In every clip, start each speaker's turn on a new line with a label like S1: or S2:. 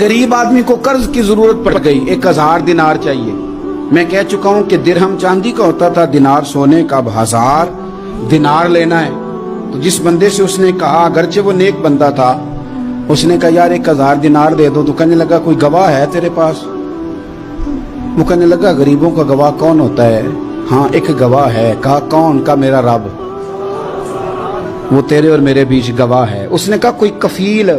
S1: गरीब आदमी को कर्ज की जरूरत पड़ गई, 1000 दिनार चाहिए। मैं कह चुका हूं कि दिरहम चांदी का होता था, दिनार सोने का। अब 1000 दिनार लेना है। तो जिस बंदे से उसने कहा, अगरचे वो नेक बंदा था, उसने कहा यार 1000 दिनार दे दो। तो कहने लगा कोई गवाह है तेरे पास? वो कहने लगा गरीबों का गवाह कौन होता है? हाँ एक गवाह है। कहा कौन? का मेरा रब, वो तेरे और मेरे बीच गवाह है। उसने कहा कोई कफील,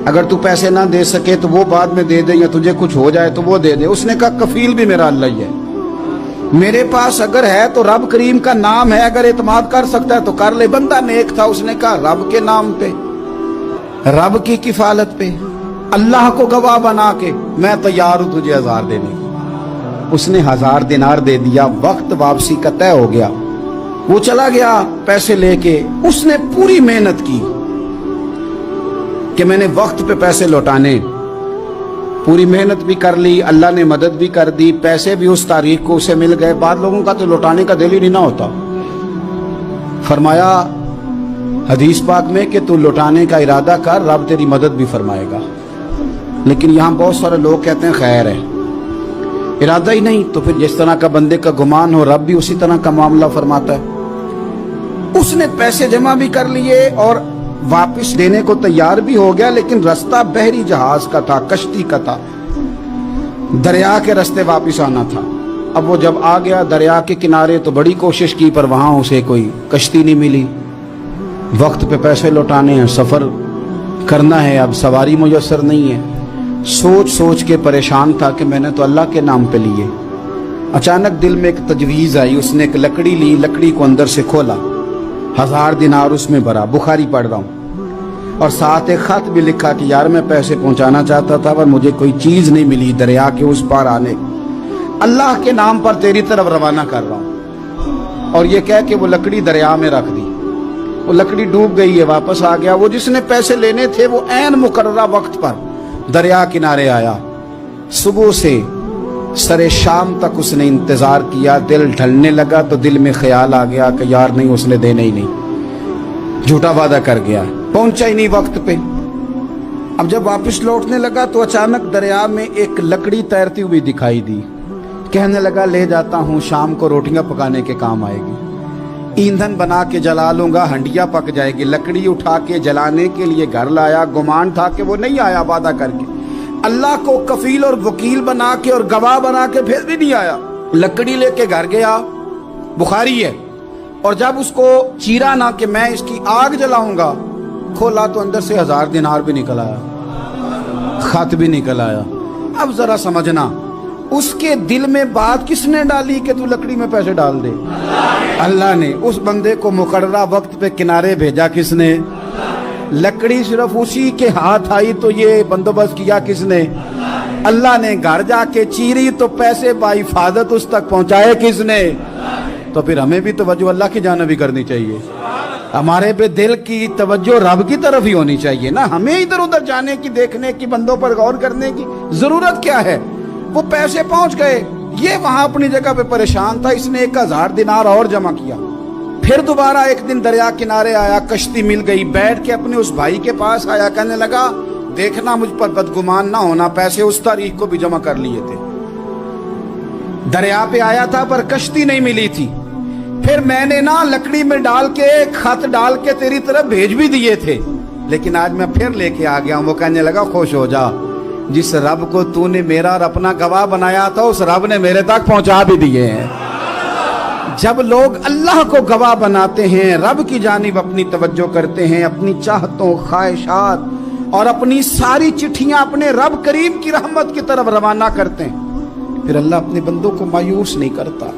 S1: अगर तू पैसे ना दे सके तो वो बाद में दे दे, या तुझे कुछ हो जाए तो वो दे दे। उसने कहा कफील भी मेरा अल्लाह ही है। मेरे पास अगर है तो रब करीम का नाम है, अगर एतमाद कर सकता है तो कर ले। बंदा नेक था, उसने कहा रब के नाम पे, रब की किफालत पे, अल्लाह को गवाह बना के मैं तैयार हूं तुझे 1000 देने। उसने 1000 दिनार दे दिया। वक्त वापसी का तय हो गया। वो चला गया पैसे लेके। उसने पूरी मेहनत की कि मैंने वक्त पे पैसे लौटाने, पूरी मेहनत भी कर ली, अल्लाह ने मदद भी कर दी, पैसे भी उस तारीख को उसे मिल गए। बाद लोगों का तो लौटाने का दिल ही नहीं ना होता। फरमाया हदीस पाक में कि तू लौटाने का इरादा कर, रब तेरी मदद भी फरमाएगा। लेकिन यहां बहुत सारे लोग कहते हैं खैर है, इरादा ही नहीं। तो फिर जिस तरह का बंदे का गुमान हो, रब भी उसी तरह का मामला फरमाता है। उसने पैसे जमा भी कर लिए और वापस देने को तैयार भी हो गया, लेकिन रास्ता बहरी जहाज का था, कश्ती का था, दरिया के रास्ते वापस आना था। अब वो जब आ गया दरिया के किनारे तो बड़ी कोशिश की, पर वहां उसे कोई कश्ती नहीं मिली। वक्त पे पैसे लौटाने हैं, सफर करना है, अब सवारी मुयस्सर नहीं है। सोच सोच के परेशान था कि मैंने तो अल्लाह के नाम पे लिए। अचानक दिल में एक तजवीज आई। उसने एक लकड़ी ली, लकड़ी को अंदर से खोला, 1000 दिनार उसमें भरा। बुखारी पढ़ रहा हूं, और साथ एक खत भी लिखा कि यार मैं पैसे पहुंचाना चाहता था पर मुझे कोई चीज नहीं मिली दरिया के उस पार आने, अल्लाह के नाम पर तेरी तरफ रवाना कर रहा हूं। और ये कह के वो लकड़ी दरिया में रख दी। वो लकड़ी डूब गई है, वापस आ गया। वो जिसने पैसे लेने थे वो ऐन मुकर्ररा वक्त पर दरिया किनारे आया। सुबह से सरे शाम तक उसने इंतजार किया। दिल ढलने लगा तो दिल में ख्याल आ गया कि यार नहीं, उसने देने ही नहीं, झूठा वादा कर गया, पहुंचा ही नहीं वक्त पे। अब जब वापस लौटने लगा तो अचानक दरिया में एक लकड़ी तैरती हुई दिखाई दी। कहने लगा ले जाता हूं, शाम को रोटियां पकाने के काम आएगी, ईंधन बना के जला लूंगा, हंडिया पक जाएगी। लकड़ी उठा के जलाने के लिए घर लाया। गुमान था कि वो नहीं आया वादा करके, अल्लाह को कफील और वकील बना के और गवाह बना के फिर भी नहीं आया। लकड़ी लेके घर गया, बुखारी है। और जब उसको चीरा ना कि मैं इसकी आग जलाऊंगा, खोला तो अंदर से 1000 दिनार भी निकल आया, खत भी निकल आया। अब जरा समझना, उसके दिल में बात किसने डाली कि तू लकड़ी में पैसे डाल दे? अल्लाह ने। उस बंदे को मुकर्ररा वक्त पे किनारे भेजा किसने? लकड़ी सिर्फ उसी के हाथ आई तो ये बंदोबस्त किया किसने? अल्लाह ने। घर जाके चीरी तो पैसे बाहिफाजत उस तक पहुंचाए किसने? तो फिर हमें भी तवज्जो अल्लाह की जानिब भी करनी चाहिए। हमारे पे दिल की तवज्जो रब की तरफ ही होनी चाहिए ना। हमें इधर उधर जाने की, देखने की, बंदों पर गौर करने की जरूरत क्या है? वो पैसे पहुंच गए, ये वहां अपनी जगह पे परेशान था। इसने 1000 दिनार और जमा किया। फिर दोबारा एक दिन दरिया किनारे आया, कश्ती मिल गई, बैठ के अपने उस भाई के पास आया। कहने लगा देखना मुझ पर बदगुमान ना होना, पैसे उस तारीख को भी जमा कर लिए थे। दरिया पे आया था पर कश्ती नहीं मिली थी। फिर मैंने ना लकड़ी में डाल के, खत डाल के तेरी तरफ भेज भी दिए थे, लेकिन आज मैं फिर लेके आ गया हूं। वो कहने लगा खुश हो जा, जिस रब को तूने मेरा और अपना गवाह बनाया था उस रब ने मेरे तक पहुंचा भी दिए हैं। जब लोग अल्लाह को गवाह बनाते हैं, रब की जानिब अपनी तवज्जो करते हैं, अपनी चाहतों, ख्वाहिशात और अपनी सारी चिट्ठियां अपने रब करीम की रहमत की तरफ रवाना करते हैं, फिर अल्लाह अपने बंदों को मायूस नहीं करता।